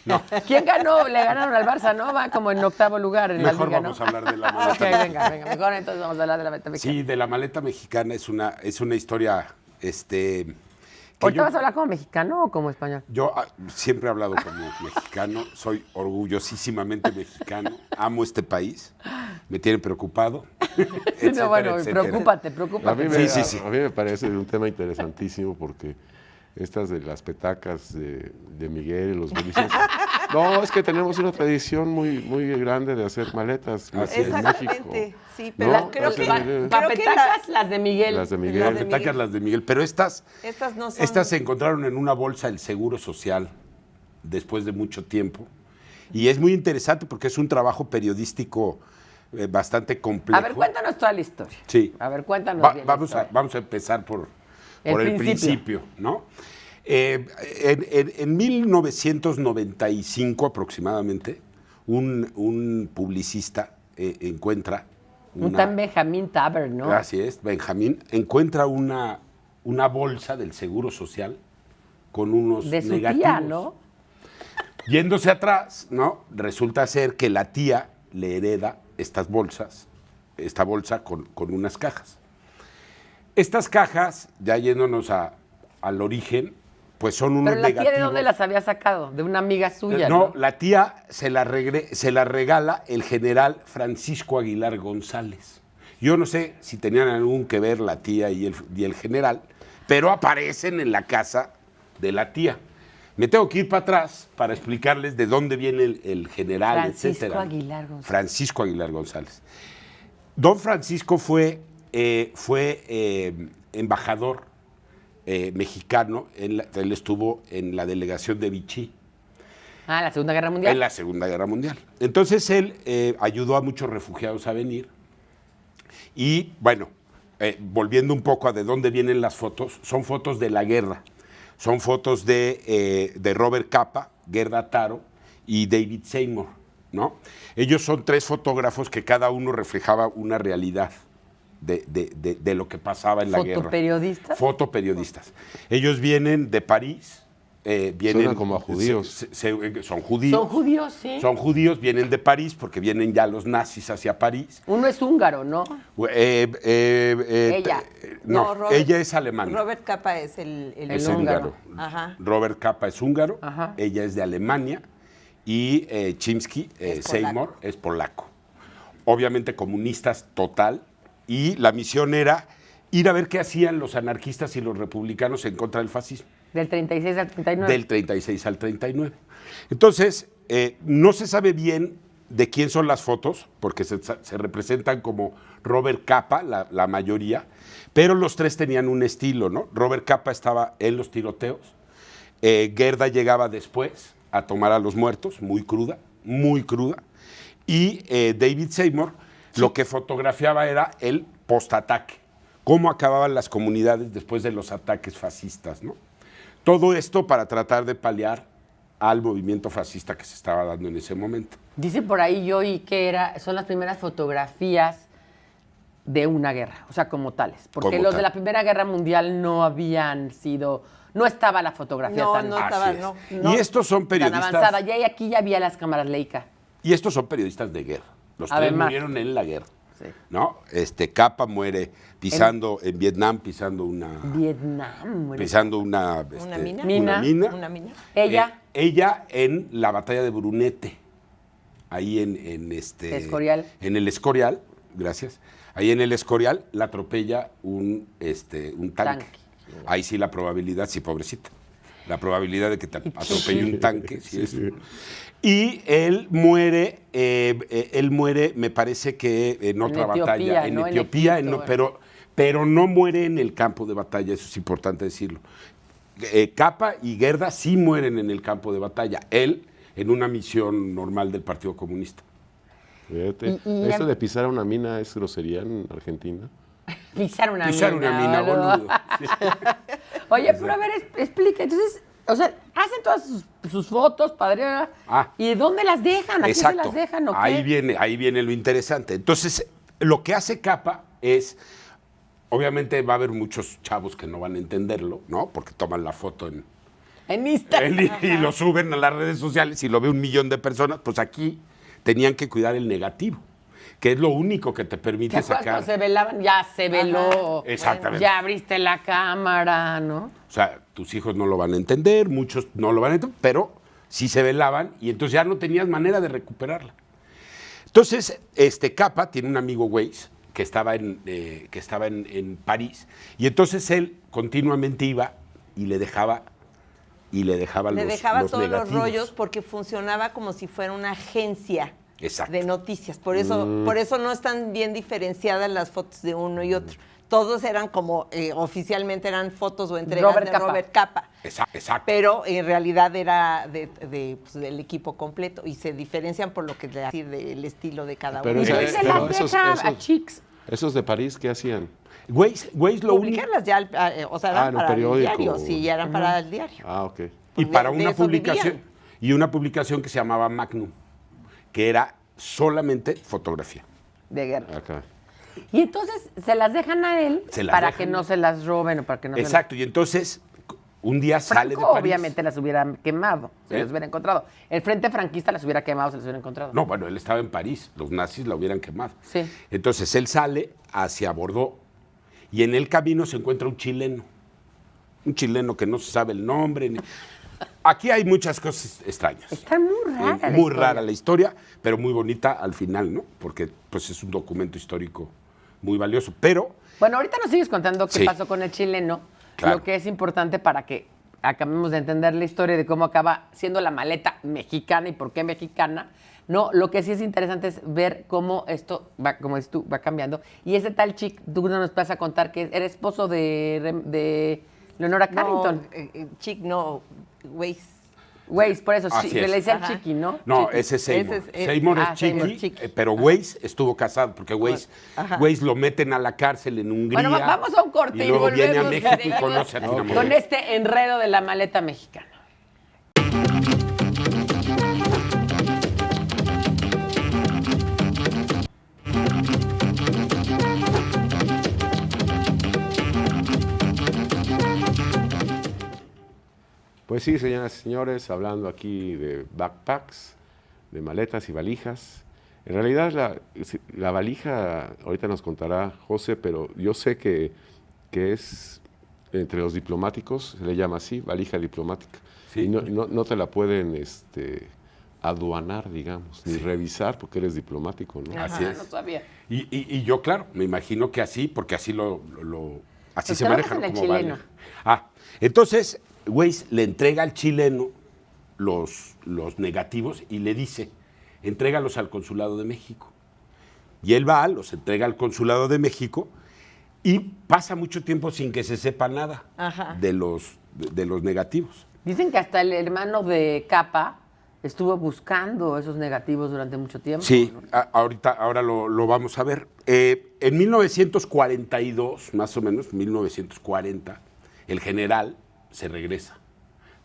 No. ¿Quién ganó? Le ganaron al Barça, ¿no? Va como en octavo lugar en Mejor la liga, vamos ¿no? a hablar de la maleta. Ok, venga. Mejor entonces vamos a hablar de la maleta mexicana. Sí, de la maleta mexicana es una historia, que ¿Ahorita vas a hablar como mexicano o como español? Yo siempre he hablado como mexicano, soy orgullosísimamente mexicano, amo este país, me tiene preocupado. No, bueno, preocúpate. A mí, Sí. a mí me parece un tema interesantísimo porque estas de las petacas de Miguel y los Belices. No, es que tenemos una tradición muy grande de hacer maletas en Exactamente, México. sí, pero ¿No? creo que... Papetacas, las de Miguel. Las de Miguel. Las petacas, las de Miguel, pero estas no son... Estas se encontraron en una bolsa del Seguro Social después de mucho tiempo. Y es muy interesante porque es un trabajo periodístico bastante complejo. A ver, cuéntanos toda la historia. Sí. A ver, cuéntanos bien la Vamos historia. a empezar por El el principio. principio, ¿no? En 1995 aproximadamente, un publicista encuentra... Un tal Benjamín Taber, ¿no? Así es, Benjamín, encuentra una bolsa del Seguro Social con unos De su negativos. tía, ¿no? Yéndose atrás, ¿no? Resulta ser que la tía le hereda esta bolsa con unas cajas. Estas cajas, ya yéndonos al origen, pues son unos Pero la tía, negativos. ¿de dónde las había sacado? De una amiga suya, No, ¿no? la tía se la regala el general Francisco Aguilar González. Yo no sé si tenían algún que ver la tía y el general, pero aparecen en la casa de la tía. Me tengo que ir para atrás para explicarles de dónde viene el general, Francisco etcétera. Aguilar González. Francisco Aguilar González. Don Francisco fue embajador mexicano, él estuvo en la delegación de Vichy. Ah, la Segunda Guerra Mundial. En la Segunda Guerra Mundial. Entonces él ayudó a muchos refugiados a venir. Y bueno, volviendo un poco a de dónde vienen las fotos, son fotos de la guerra. Son fotos de Robert Capa, Gerda Taro y David Seymour, ¿no? Ellos son tres fotógrafos que cada uno reflejaba una realidad de lo que pasaba en la guerra. ¿Fotoperiodistas? Fotoperiodistas. Ellos vienen de París. Suenan como a judíos. Son judíos. Son judíos, sí. Son judíos, vienen de París porque vienen ya los nazis hacia París. Uno es húngaro, ¿no? Ella. No, Robert- ella es alemana. Robert Capa es el Es húngaro. Ajá. Robert Capa es húngaro, Ajá. ella es de Alemania y Chimsky, Es Seymour, polaco. es polaco. Obviamente comunistas total, y la misión era ir a ver qué hacían los anarquistas y los republicanos en contra del fascismo. Del 36 al 39. Del 36 al 39. Entonces, no se sabe bien de quién son las fotos, porque se representan como Robert Capa, la mayoría, pero los tres tenían un estilo, ¿no? Robert Capa estaba en los tiroteos, Gerda llegaba después a tomar a los muertos, muy cruda, y David Seymour lo que fotografiaba era el postataque, cómo acababan las comunidades después de los ataques fascistas, ¿no? Todo esto para tratar de paliar al movimiento fascista que se estaba dando en ese momento. Dice por ahí Joey que son las primeras fotografías de una guerra, o sea, como tales. Porque Como los tal. de la Primera Guerra Mundial no habían sido, no estaba la fotografía No, tan, no Así estaba, es. no. Y estos son tan periodistas. avanzada. Ya aquí ya había las cámaras Leica. Y estos son periodistas de guerra. Los tres Además. murieron en la guerra. Sí. ¿no? Capa muere pisando en Vietnam, pisando una... Vietnam. Bueno. Pisando una... ¿Una mina? Una mina. Ella. Ella en la batalla de Brunete, ahí en Escorial. En el Escorial, gracias. Ahí en el Escorial la atropella un tanque. Ahí sí la probabilidad, sí, pobrecita. La probabilidad de que te atropelle un tanque, sí es. Y él muere, me parece que en otra batalla, en Etiopía, pero no muere en el campo de batalla, eso es importante decirlo. Capa y Gerda sí mueren en el campo de batalla, él en una misión normal del Partido Comunista. Fíjate, ¿eso de pisar una mina es grosería en Argentina? Pisar una mina, boludo. Sí. Oye, pero a ver, explica. Entonces, o sea, hacen todas sus fotos, padre. ¿Y de dónde las dejan? ¿A quién se las dejan o qué? Ahí viene lo interesante. Entonces, lo que hace Capa es, obviamente va a haber muchos chavos que no van a entenderlo, ¿no? Porque toman la foto en Instagram. Y lo suben a las redes sociales y lo ve 1 millón de personas. Pues aquí tenían que cuidar el negativo, que es lo único que te permite sacar. Cuando se velaban, ya se veló. Exactamente. Ya abriste la cámara, ¿no? O sea, tus hijos no lo van a entender, muchos no lo van a entender, pero sí se velaban y entonces ya no tenías manera de recuperarla. Entonces, Capa tiene un amigo Weiss que estaba en París y entonces él continuamente iba y le dejaba los todos negativos. los rollos porque funcionaba como si fuera una agencia de noticias. Por eso no están bien diferenciadas las fotos de uno y otro. Todos eran como, oficialmente eran fotos o entregas de Robert Capa. Exacto. Pero en realidad era del equipo completo y se diferencian por lo que decir del estilo de cada uno. ¿Y se las deja a Chicks? ¿Esos de París qué hacían? Weiss lo publicarlas ya, o sea, eran para el diario, sí, ya eran para el diario. Ah, ok. Y para de una eso publicación, vivían. y una publicación que se llamaba Magnum, que era solamente fotografía. De guerra. Acá. Y entonces se las dejan a él para que no se las roben o para que no Exacto, y entonces un día sale de Franco París. obviamente las hubiera quemado, se las hubiera encontrado. El Frente Franquista las hubiera quemado, se las hubiera encontrado. No, bueno, él estaba en París, los nazis la hubieran quemado. Sí. Entonces él sale hacia Bordeaux y en el camino se encuentra un chileno que no se sabe el nombre. Aquí hay muchas cosas extrañas. Está muy rara Muy rara la historia, pero muy bonita al final, ¿no? Porque pues es un documento histórico muy valioso, pero... Bueno, ahorita nos sigues contando qué pasó con el chileno, Claro. lo que es importante para que acabemos de entender la historia de cómo acaba siendo la maleta mexicana y por qué mexicana. No, lo que sí es interesante es ver cómo esto va, como dices tú, va cambiando. Y ese tal Chick, tú nos vas a contar que era esposo de Leonora Carrington. Chick no, Weiss. Weiss, por eso, Así le es. decían Chiqui, ¿no? No, Chiqui. ese es Seymour. Ese es- Seymour es Seymour Chiqui, Chiqui. pero Weiss estuvo casado, porque Weiss lo meten a la cárcel en Hungría. Bueno, vamos a un corte y y luego viene a volvemos México y seguimos conoce a Tina con Moreno. este enredo de la maleta mexicana. Pues sí, señoras y señores, hablando aquí de backpacks, de maletas y valijas. En realidad la valija, ahorita nos contará José, pero yo sé que es, entre los diplomáticos, se le llama así, valija diplomática. Sí. Y no te la pueden aduanar, digamos, ni revisar porque eres diplomático, ¿no? Así es. No sabía. Y yo, claro, me imagino que así, porque así así Pues se trabajas maneja, en ¿no? el Como chileno. valija. Entonces, Weiss le entrega al chileno los negativos y le dice, entrégalos al Consulado de México. Y él va, los entrega al Consulado de México y pasa mucho tiempo sin que se sepa nada de los negativos. Dicen que hasta el hermano de Capa estuvo buscando esos negativos durante mucho tiempo. Sí, ¿no? ahora lo vamos a ver. En 1942, más o menos, 1940, el general se regresa,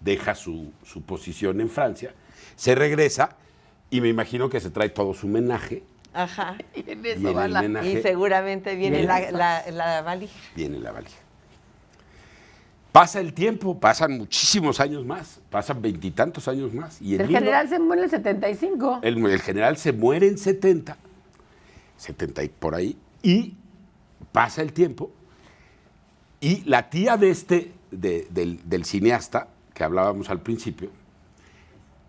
deja su posición en Francia, se regresa y me imagino que se trae todo su menaje. Ajá. Y en Y eso en va el la... menaje Y seguramente viene la valija. viene la valija. Pasa el tiempo, pasan muchísimos años más, pasan 20 y tantos años más. Y El general se muere en el 75. el general se muere en 70 70 y por ahí, y pasa el tiempo, y la tía de del cineasta, que hablábamos al principio,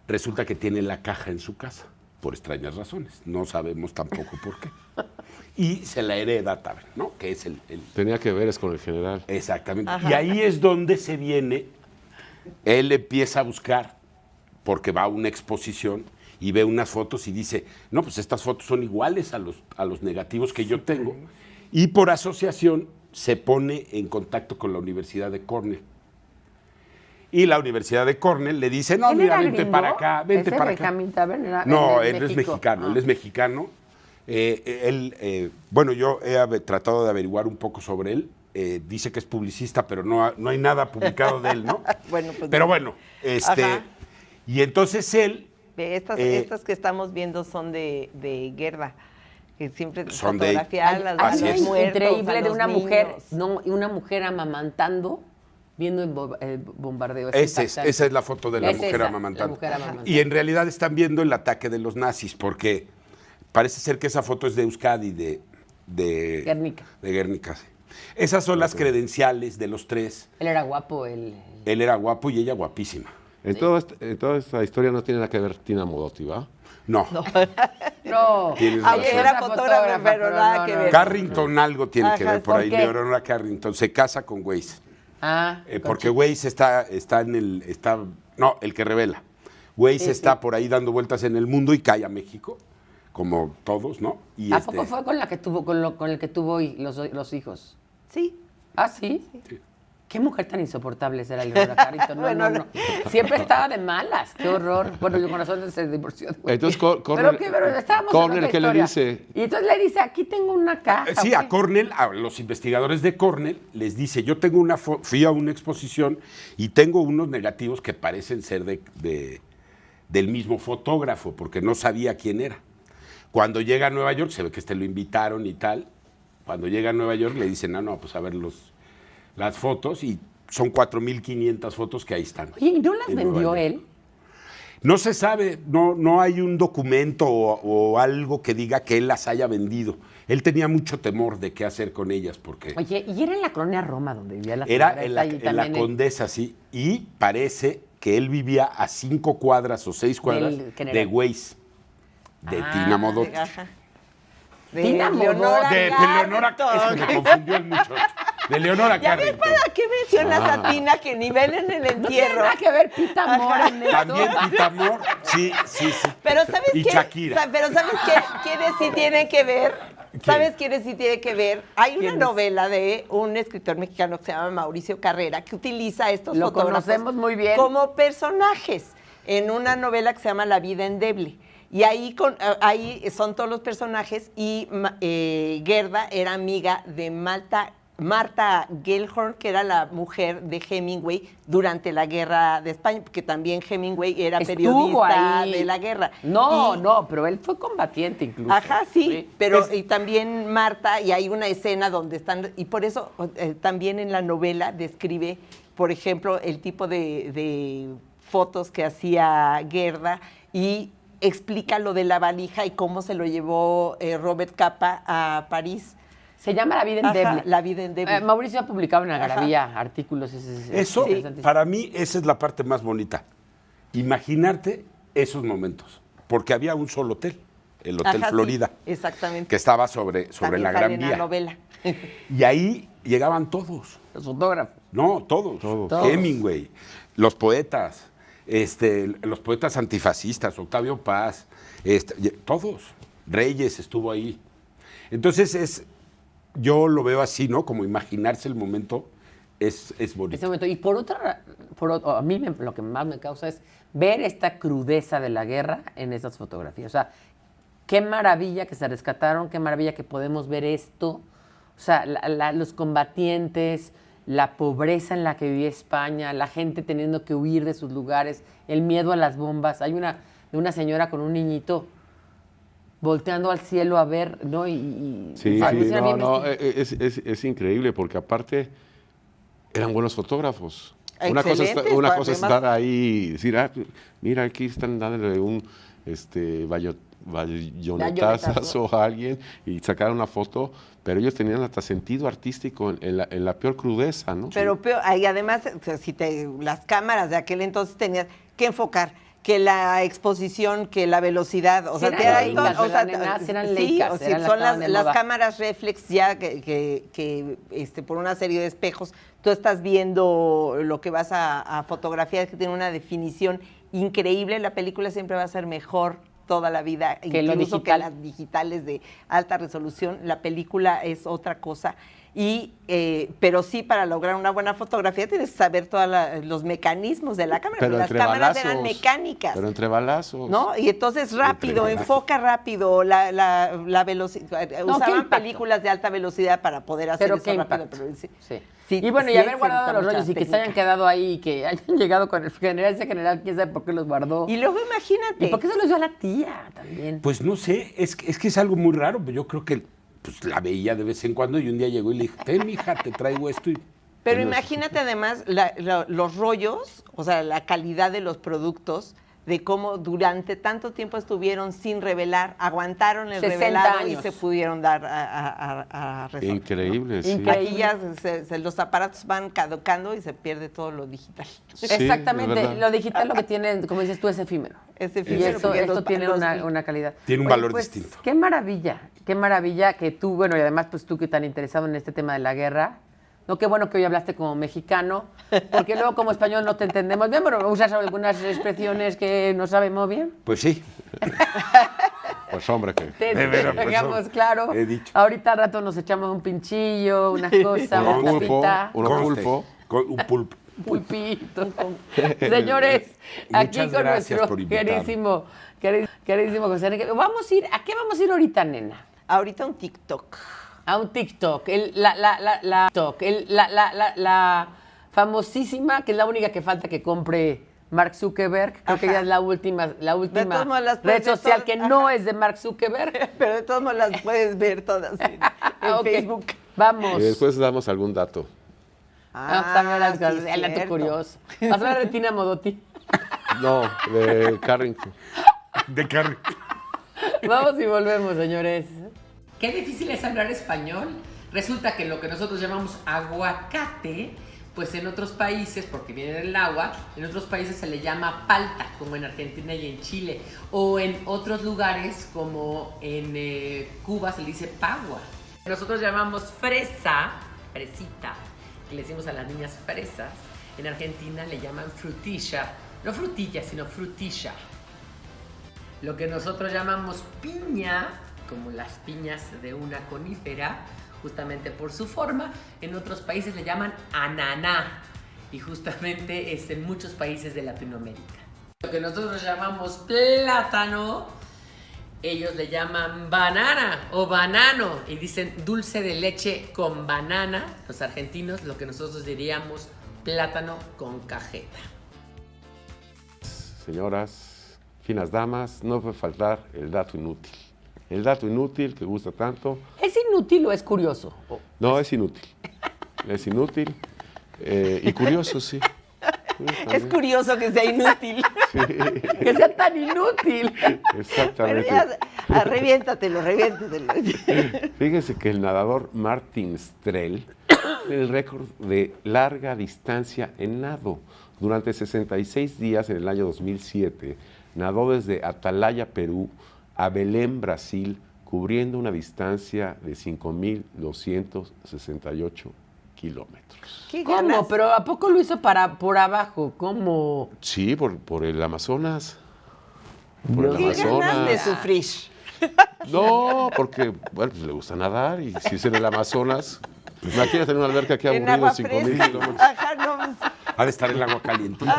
resulta que tiene la caja en su casa, por extrañas razones. No sabemos tampoco por qué. Y se la hereda también, ¿no? Que es el... Tenía que ver es con el general. Exactamente. Ajá. Y ahí es donde se viene, él empieza a buscar, porque va a una exposición y ve unas fotos y dice, no, pues estas fotos son iguales a los negativos que yo tengo. Y por asociación se pone en contacto con la Universidad de Cornell. Y la Universidad de Cornell le dice, no, ¿Él mira, era vente gringo? para acá, vente ¿Ese para acá. Benjamin Tavern era No, en él es México? mexicano, Ah. él es mexicano. Bueno, yo he tratado de averiguar un poco sobre él. Dice que es publicista, pero no hay nada publicado de él, ¿no? Bueno, pues pero no. bueno, Ajá. y entonces él... Ve, estas que estamos viendo son de Gerda, que siempre Son de- fotografía a Hay los una muertos, increíble a de los una niños. mujer, no, una mujer amamantando, viendo el bombardeo. Esa impactante. es la foto de la Es mujer esa, amamantando. la mujer amamantando. Y en realidad están viendo el ataque de los nazis, porque parece ser que esa foto es de Euskadi, de Guernica. De Guernica, sí. Esas son las credenciales de los tres. Él era guapo, él Él era guapo y ella guapísima. En toda esta historia no tiene nada que ver Tina Modotti, ¿va? No. No, Tienes ahí razón. Era una fotógrafa, pero nada que ver. Carrington algo tiene que Ajá, ver por ¿por ahí. qué? Leonora Carrington se casa con Weiss. Ah, Porque Weiss está en el... no, el que revela. Weiss Sí, está sí. por ahí dando vueltas en el mundo y cae a México, como todos, ¿no? Y ¿a poco fue con la que tuvo, con el que tuvo los hijos? Sí. ¿Ah, sí? Qué mujer tan insoportable era Leonora Carrington. No, Bueno, no. Siempre estaba de malas. Qué horror. Bueno, mi corazón se divorció. de Entonces, pero estábamos en Cornell, otra ¿qué le historia. dice? Y entonces le dice, aquí tengo una caja. Sí, ¿o a qué? Cornell, a los investigadores de Cornell, les dice, yo tengo fui a una exposición y tengo unos negativos que parecen ser del mismo fotógrafo, porque no sabía quién era. Cuando llega a Nueva York, se ve que lo invitaron y tal. Cuando llega a Nueva York le dicen, no, pues a ver las fotos, y son 4.500 fotos que ahí están. Oye, ¿y no las en Nueva vendió York. él? No se sabe, no hay un documento o algo que diga que él las haya vendido. Él tenía mucho temor de qué hacer con ellas, porque Oye, y era en la colonia Roma donde vivía la era señora en esa, la, y en la también él- Condesa, sí, y parece que él vivía a 5 cuadras o 6 cuadras Del general. de Weiss, de Ah, Tina Modotti. Ajá. Tina Leonora De Leonora, Carrington. es que me confundió el mucho. De Leonora ¿Ya ves Carrington. para qué mencionas a Tina que ni ven en el No tiene entierro? nada que ver Pita Mora en esto. También Pita Moore, sí. Pero ¿sabes Y qué? Shakira. Pero ¿sabes qué? ¿Quiénes sí tienen que ver? ¿Sabes quiénes sí tienen que ver? Hay una ¿Quiénes? novela de un escritor mexicano que se llama Mauricio Carrera que utiliza a estos Lo fotógrafos conocemos muy bien. como personajes en una novela que se llama La vida endeble. Y ahí son todos los personajes y Gerda era amiga de Marta Gellhorn, que era la mujer de Hemingway durante la guerra de España, porque también Hemingway era Estuvo periodista ahí. de la guerra. No, Y- no, pero él fue combatiente incluso. Ajá, sí, pero Es- y también Marta, y hay una escena donde están, y por eso también en la novela describe, por ejemplo, el tipo de fotos que hacía Gerda y explica lo de la valija y cómo se lo llevó Robert Capa a París. Se llama La vida Ajá, endeble. La vida endeble. Mauricio ha publicado en Algarabía artículos. Eso, interesantísimo. para mí, esa es la parte más bonita. Imaginarte esos momentos. Porque había un solo hotel, el Hotel Ajá, sí, Florida, exactamente. que estaba sobre También la sale Gran en la Vía. novela. Y ahí llegaban todos. Los fotógrafos. No, todos. Todos. Hemingway, los poetas antifascistas, Octavio Paz, todos. Reyes estuvo ahí. Entonces yo lo veo así, ¿no? Como imaginarse el momento es bonito. Ese momento. Y a mí lo que más me causa es ver esta crudeza de la guerra en esas fotografías. O sea, qué maravilla que se rescataron, qué maravilla que podemos ver esto. O sea, los combatientes, la pobreza en la que vivía España, la gente teniendo que huir de sus lugares, el miedo a las bombas. Hay una señora con un niñito volteando al cielo a ver, ¿no? Sí, a sí, mí se me viene es increíble porque aparte eran buenos fotógrafos. Excelentes, Una cosa es además. estar ahí y decir, mira, aquí están dándole un bayonetazas o a alguien y sacar una foto, pero ellos tenían hasta sentido artístico en la peor crudeza, ¿no? Pero peor, y además, o sea, las cámaras de aquel entonces tenías que enfocar que la exposición, que la velocidad, o sea, eran o sea, Leicas, eran sí, Leicas, o sea, eran las son que estaban de las moda. cámaras reflex ya que por una serie de espejos tú estás viendo lo que vas a fotografiar, que tiene una definición increíble. La película siempre va a ser mejor toda la vida, Que lo incluso que digital. las digitales de alta resolución. La película es otra cosa. Pero sí, para lograr una buena fotografía tienes que saber todos los mecanismos de la cámara. Pero Las entre cámaras balazos, eran mecánicas. Pero entre balazos. ¿No? Y entonces rápido, Entre- enfoca rápido la velocidad. qué Usaban impacto. películas de alta velocidad para poder hacer Pero eso qué rápido. impacto. Pero sí. Sí. Sí, Y bueno, y sí haber es guardado cierta los mucha rollos y que se técnica. hayan quedado ahí y que hayan llegado con el general, quién sabe por qué los guardó. Y luego imagínate. ¿Y por qué se los dio a la tía también? Pues no sé, es que es algo muy raro, pero yo creo que pues, la veía de vez en cuando y un día llegó y le dije, ten, mija, te traigo esto. Pero Bueno, imagínate además los rollos, o sea, la calidad de los productos, de cómo durante tanto tiempo estuvieron sin revelar, aguantaron el 60 revelado años. y se pudieron dar a resolver, Increíble, ¿no? sí. Increíble. Aquí ya los aparatos van caducando y se pierde todo lo digital. Sí, Exactamente, es verdad. lo digital lo que tiene, como dices tú, es efímero. Es Y efímero, esto porque los- tiene los- una calidad. Tiene un Oye, valor pues, distinto. qué maravilla que tú, bueno, y además pues tú que tan interesado en este tema de la guerra, no, qué bueno que hoy hablaste como mexicano, porque luego como español no te entendemos bien, pero usas algunas expresiones que no sabemos bien. Pues sí. Pues hombre, que... Te veras, pues, dejamos no. claro. He dicho. Ahorita al rato nos echamos un pinchillo, una cosa, Uno una pulpo, tapita, uno Conste, pulpo. Un pulpo. un pulpito. Señores, aquí Muchas con gracias nuestro por invitarme. queridísimo José Enrique. ¿A qué vamos a ir ahorita, nena? Ahorita un TikTok. A un TikTok, la famosísima, que es la única que falta que compre Mark Zuckerberg. Creo que Ajá. ya es la última todos modos las red puedes ver social todas, que ajá. no es de Mark Zuckerberg. Pero de todos modos las puedes ver todas en Ok, Facebook. Vamos. Y después damos algún dato. Vamos a ver sí, el dato cierto. curioso. Vas a hablar de Tina Modotti. No, de Carrington. De carne. Vamos y volvemos, señores. Qué difícil es hablar español. Resulta que lo que nosotros llamamos aguacate, pues en otros países, porque viene del agua, en otros países se le llama palta, como en Argentina y en Chile. O en otros lugares, como en Cuba, se le dice pagua. Nosotros llamamos fresa, fresita, que le decimos a las niñas fresas. En Argentina le llaman frutilla. No frutilla, sino frutilla. Lo que nosotros llamamos piña, como las piñas de una conífera, justamente por su forma, en otros países le llaman ananá, y justamente es en muchos países de Latinoamérica. Lo que nosotros llamamos plátano, ellos le llaman banana o banano, y dicen dulce de leche con banana, los argentinos, lo que nosotros diríamos plátano con cajeta. Señoras, finas damas, no puede faltar el dato inútil. El dato inútil que gusta tanto. ¿Es inútil o es curioso? No, es inútil. Es inútil y curioso, sí. Sí, Es también. curioso que sea inútil. Que sea tan inútil. Pero Exactamente. ya, reviéntatelo. Fíjense que el nadador Martin Strel tiene el récord de larga distancia en nado. Durante 66 días en el año 2007, nadó desde Atalaya, Perú, a Belén, Brasil, cubriendo una distancia de 5.268 kilómetros. ¿Qué ¿Cómo? ganas? Pero ¿a poco lo hizo por abajo? ¿Cómo? Sí, por el Amazonas. Por el ¿Qué ganas de Amazonas. sufrir? No, porque, bueno, pues le gusta nadar y si es en el Amazonas, pues, imagínate en una alberca que ha En aburrido agua 5.000 fresca. kilómetros. Ajá, no, pues, Ha de estar el agua calientita.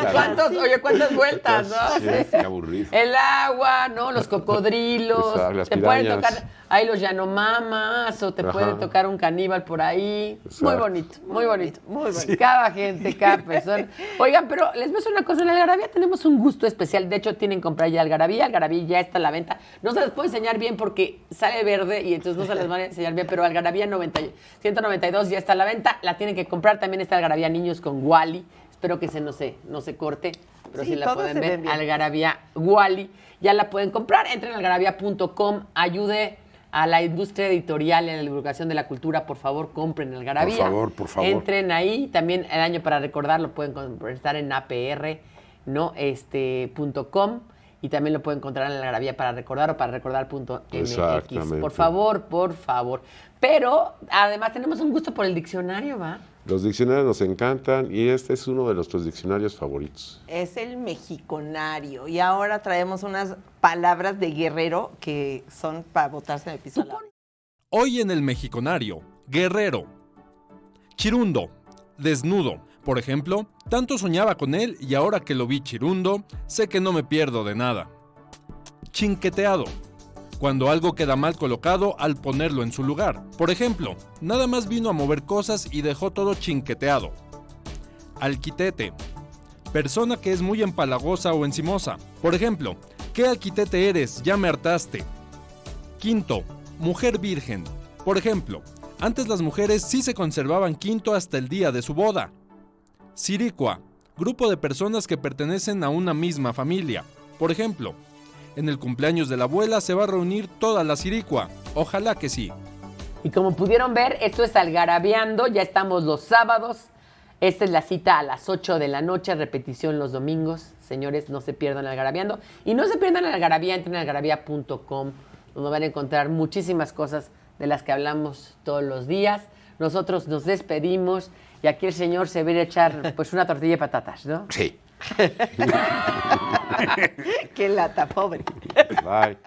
¿Cuántas vueltas, no? Sí, qué aburrido. El agua, ¿no? Los cocodrilos. Exacto, las te pueden pirañas. tocar ahí los Yanomamas o te Ajá. puede tocar un caníbal por ahí. Muy Exacto. bonito, muy bonito. muy bonito. Cada gente, cada persona. Oigan, pero les voy a decir una cosa. En Algarabía tenemos un gusto especial. De hecho, tienen que comprar ya Algarabía. Algarabía ya está a la venta. No se les puedo enseñar bien porque sale verde y entonces no se les van a enseñar bien, pero Algarabía 192 ya está a la venta. La tienen que comprar. También está Algarabía Niños con Wally. Espero que no se corte. pero Sí, si la todos pueden se ver, ven bien. Algarabía Wally, ya la pueden comprar, entren a algarabía.com, ayude a la industria editorial en la divulgación de la cultura, por favor, compren Algarabía. Por favor. Entren ahí, también El Año para Recordar lo pueden estar en APR, ¿no? .com, y también lo pueden encontrar en Algarabía para Recordar o para recordar.mx. Exactamente. Por favor, por favor. Pero además tenemos un gusto por el diccionario, ¿va? Los diccionarios nos encantan y este es uno de nuestros diccionarios favoritos. Es el mexiconario. Y ahora traemos unas palabras de Guerrero que son para botarse en el piso. Hoy en el mexiconario, guerrero. Chirundo, desnudo. Por ejemplo, tanto soñaba con él y ahora que lo vi chirundo, sé que no me pierdo de nada. Chinqueteado. Cuando algo queda mal colocado al ponerlo en su lugar. Por ejemplo, nada más vino a mover cosas y dejó todo chinqueteado. Alquitete. Persona que es muy empalagosa o encimosa. Por ejemplo, ¿qué alquitete eres? Ya me hartaste. Quinto, mujer virgen. Por ejemplo, antes las mujeres sí se conservaban quinto hasta el día de su boda. Siricua. Grupo de personas que pertenecen a una misma familia. Por ejemplo, en el cumpleaños de la abuela se va a reunir toda la siricua. Ojalá que sí. Y como pudieron ver, esto es Algarabeando, ya estamos los sábados. Esta es la cita a las 8 de la noche, repetición los domingos. Señores, no se pierdan Algarabeando. Y no se pierdan Algarabía, entren a algarabía.com, donde van a encontrar muchísimas cosas de las que hablamos todos los días. Nosotros nos despedimos y aquí el señor se va a ir a echar pues una tortilla de patatas, ¿no? Sí. Qué lata, pobre. Bye.